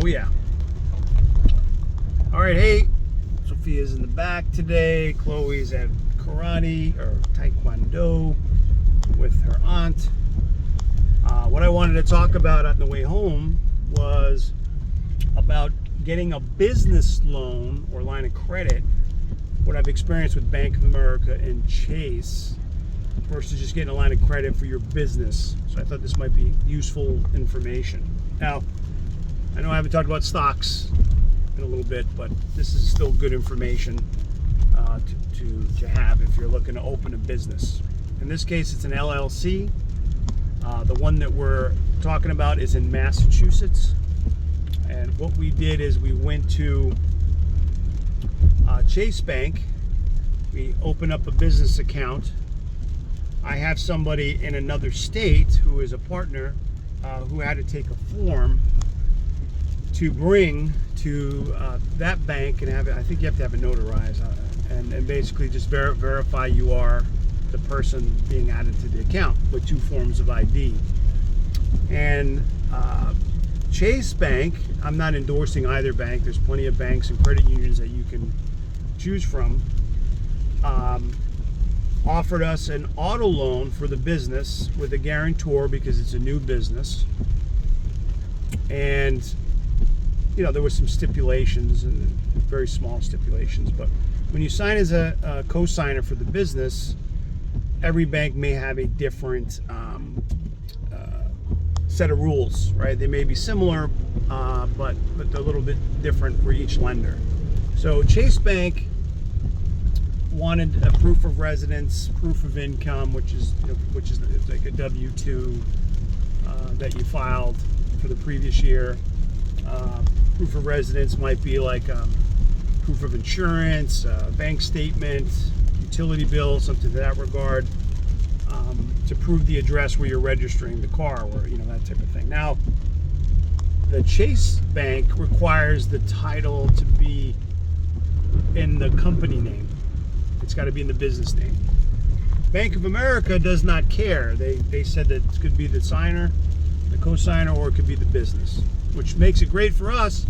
Oh yeah. All right, hey, Sophia's in the back today. Chloe's at karate or taekwondo with her aunt. What I wanted to talk about on the way home was about getting a business loan or line of credit, what I've experienced with Bank of America and Chase, versus just getting a line of credit for your business. So I thought this might be useful information. Now, I know I haven't talked about stocks in a little bit, but this is still good information to have if you're looking to open a business. In this case, it's an LLC. The one that we're talking about is in Massachusetts. And what we did is we went to Chase Bank. We opened up a business account. I have somebody in another state who is a partner who had to take a form to bring to that bank and have it. I think you have to have it notarized and basically just verify you are the person being added to the account with 2 forms of ID. And Chase Bank, I'm not endorsing either bank. There's plenty of banks and credit unions that you can choose from. Offered us an auto loan for the business with a guarantor because it's a new business. And you know, there were some stipulations and very small stipulations, but when you sign as a co-signer for the business, every bank may have a different set of rules, right? They may be similar, but they're a little bit different for each lender. So Chase Bank wanted a proof of residence, proof of income, which is it's like a W-2 that you filed for the previous year. Proof of residence might be like proof of insurance, bank statement, utility bill, something to that regard, to prove the address where you're registering the car, or that type of thing. Now, the Chase Bank requires the title to be in the company name. It's got to be in the business name. Bank of America does not care. They said that it could be the signer, the co-signer, or it could be the business, which makes it great for us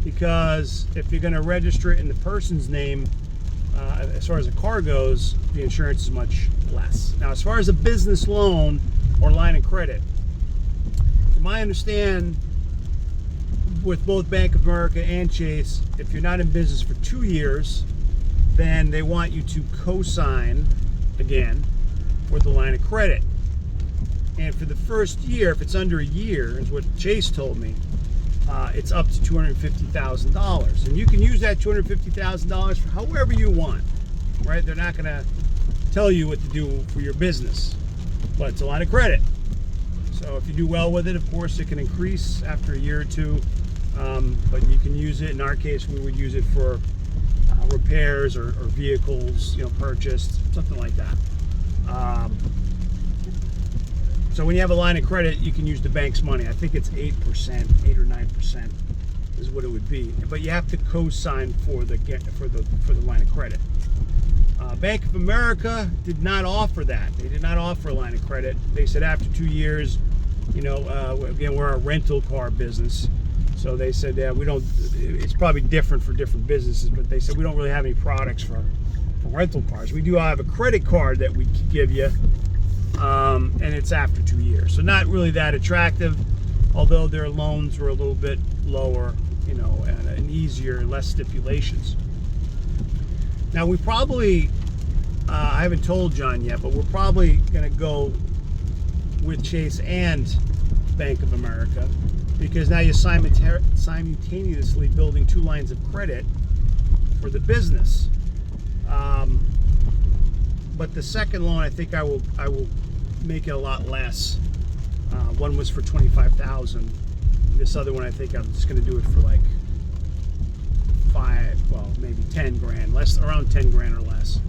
because if you're going to register it in the person's name, as far as a car goes, the insurance is much less. Now, as far as a business loan or line of credit, from my understand, with both Bank of America and Chase, if you're not in business for 2 years, then they want you to co-sign again for the line of credit. And for the first year, if it's under a year, is what Chase told me, it's up to $250,000. And you can use that $250,000 for however you want, right? They're not going to tell you what to do for your business, but it's a line of credit. So if you do well with it, of course, it can increase after a year or two, but you can use it. In our case, we would use it for repairs or vehicles, purchased, something like that. So when you have a line of credit, you can use the bank's money. I think it's 8%, 8 or 9% is what it would be. But you have to co-sign for the line of credit. Bank of America did not offer that. They did not offer a line of credit. They said after 2 years, again, we're a rental car business. So they said, yeah, we don't, it's probably different for different businesses, but they said we don't really have any products for rental cars. We do have a credit card that we give you, and it's after 2 years. So not really that attractive, although their loans were a little bit lower, and easier, less stipulations. Now we probably, I haven't told John yet, but we're probably going to go with Chase and Bank of America, because now you're simultaneously building 2 lines of credit for the business. But the second loan, I think I will make it a lot less. One was for $25,000. This other one, I think I'm just going to do it for like maybe 10 grand, around 10 grand or less.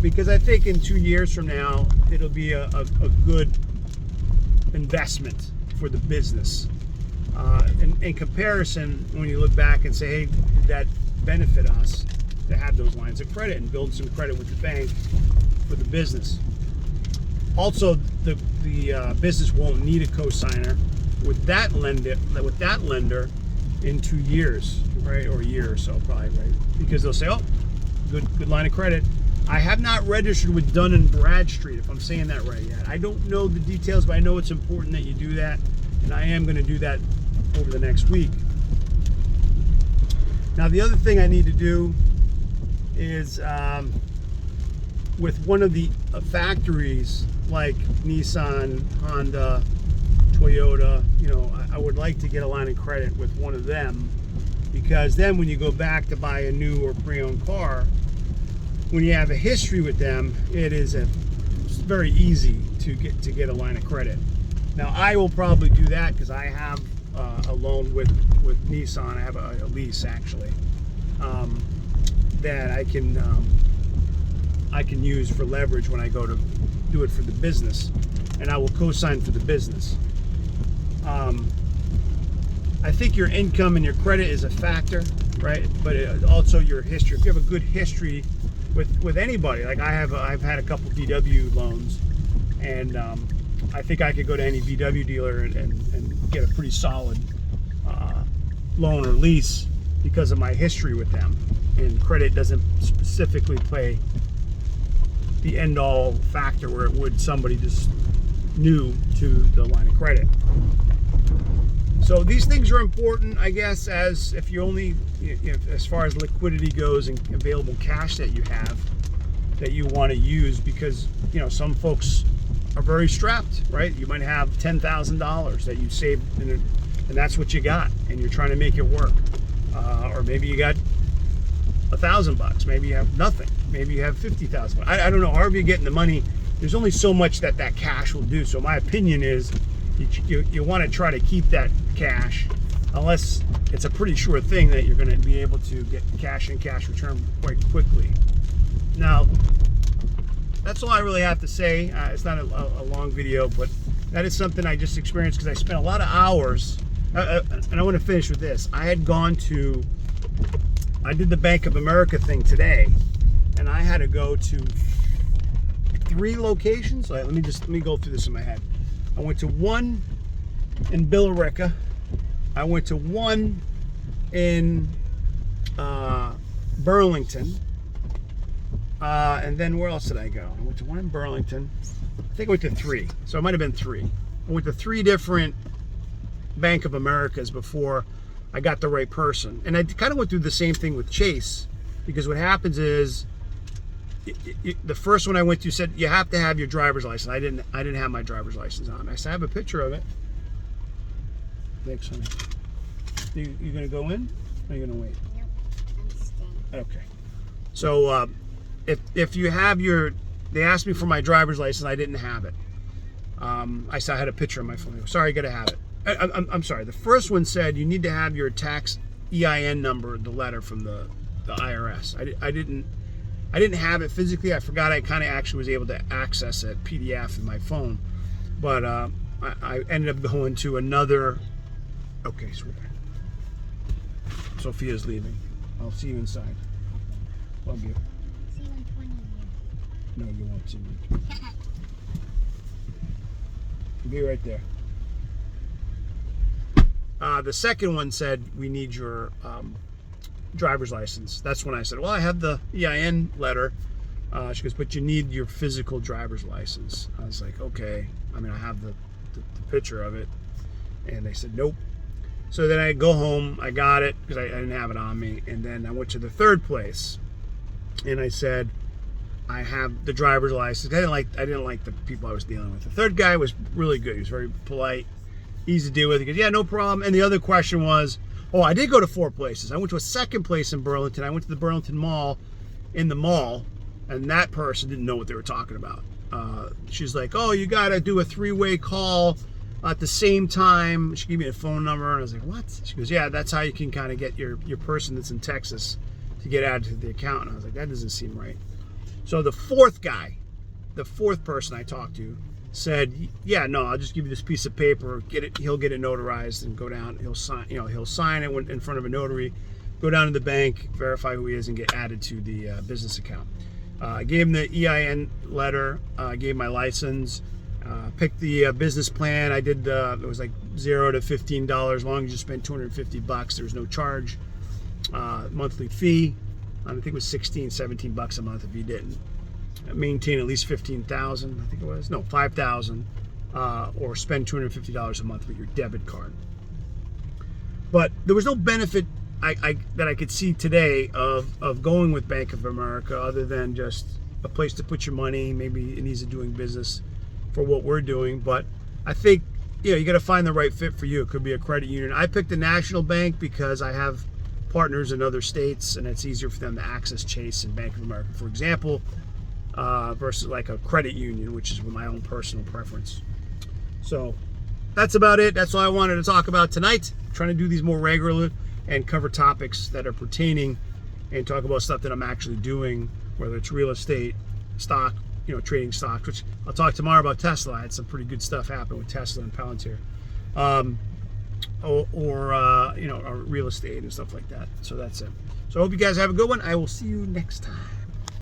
Because I think in 2 years from now, it'll be a good investment for the business. In comparison, when you look back and say, hey, did that benefit us to have those lines of credit and build some credit with the bank for the business? Also, the business won't need a co-signer with that lender in 2 years, right, or a year or so, probably, right? Because they'll say, oh, good line of credit. I have not registered with Dun & Bradstreet, if I'm saying that right yet. I don't know the details, but I know it's important that you do that, and I am going to do that over the next week. Now, the other thing I need to do is with one of the factories like Nissan, Honda, Toyota, I would like to get a line of credit with one of them, because then when you go back to buy a new or pre-owned car, when you have a history with them, it's very easy to get a line of credit. Now, I will probably do that because I have a loan with Nissan. I have a lease, actually, that I can use for leverage when I go to do it for the business, and I will co-sign for the business. I think your income and your credit is a factor, right? But also your history. If you have a good history with anybody, like I've had a couple VW loans, and I think I could go to any VW dealer and get a pretty solid loan or lease because of my history with them. And credit doesn't specifically play the end-all factor where it would somebody just new to the line of credit. So these things are important, I guess, as far as liquidity goes and available cash that you have that you want to use, because some folks are very strapped, right? You might have $10,000 that you saved, and that's what you got, and you're trying to make it work. Or maybe you got $1,000. Maybe you have nothing. Maybe you have $50,000. I don't know. However you're getting the money, there's only so much that cash will do. So my opinion is you want to try to keep that cash, unless it's a pretty sure thing that you're going to be able to get cash and cash return quite quickly. Now, that's all I really have to say. It's not a long video, but that is something I just experienced because I spent a lot of hours. And I want to finish with this. I did the Bank of America thing today, and I had to go to 3 locations. Let me go through this in my head. I went to one in Billerica. I went to one in Burlington. And then where else did I go? I went to one in Burlington. I think I went to 3. So it might have been 3. I went to 3 different Bank of Americas before I got the right person. And I kind of went through the same thing with Chase, because what happens is the first one I went to said you have to have your driver's license. I didn't have my driver's license on. I said, I have a picture of it. Thanks, honey. You gonna go in, or are you gonna wait? Nope, I'm staying. Okay. So if you have they asked me for my driver's license. I didn't have it. I said I had a picture on my phone. Sorry, you gotta have it. I'm sorry. The first one said you need to have your tax EIN number, the letter from the IRS. I didn't have it physically. I forgot. I kind of actually was able to access it PDF in my phone, but I ended up going to another. Okay, sweetheart. Sophia's leaving. I'll see you inside. Love you. See you in 20 years. No, you won't see me. Be right there. The second one said we need your driver's license. That's when I said, well, I have the EIN letter. She goes, but you need your physical driver's license. I was like, okay. I mean, I have the picture of it. And they said, nope. So then I go home. I got it because I didn't have it on me. And then I went to the third place, and I said, I have the driver's license. I didn't like the people I was dealing with. The third guy was really good. He was very polite, easy to deal with. He goes, yeah, no problem. And the other question was, oh, I did go to 4 places. I went to a second place in Burlington. I went to the Burlington Mall, in the mall, and that person didn't know what they were talking about. She's like, oh, you got to do a 3-way call at the same time. She gave me a phone number, and I was like, what? She goes, yeah, that's how you can kind of get your person that's in Texas to get added to the account. And I was like, that doesn't seem right. So the fourth person I talked to said, yeah, no, I'll just give you this piece of paper, he'll get it notarized and go down, he'll sign it in front of a notary, go down to the bank, verify who he is, and get added to the business account. I gave him the EIN letter, I gave my license, Picked the business plan. I did, it was like $0 to $15. As long as you spent $250, there was no charge. Monthly fee, I think it was $17 a month if you didn't. Maintain at least 15,000, I think it was. No, 5,000, or spend $250 a month with your debit card. But there was no benefit that I could see today of going with Bank of America other than just a place to put your money, maybe an ease of doing business for what we're doing. But I think, you got to find the right fit for you. It could be a credit union. I picked the National Bank because I have partners in other states, and it's easier for them to access Chase and Bank of America, for example, versus like a credit union, which is my own personal preference. So that's about it. That's all I wanted to talk about tonight. I'm trying to do these more regularly and cover topics that are pertaining and talk about stuff that I'm actually doing, whether it's real estate, stock, trading stocks, which I'll talk tomorrow about Tesla. I had some pretty good stuff happen with Tesla and Palantir, or real estate and stuff like that. So that's it. So I hope you guys have a good one. I will see you next time.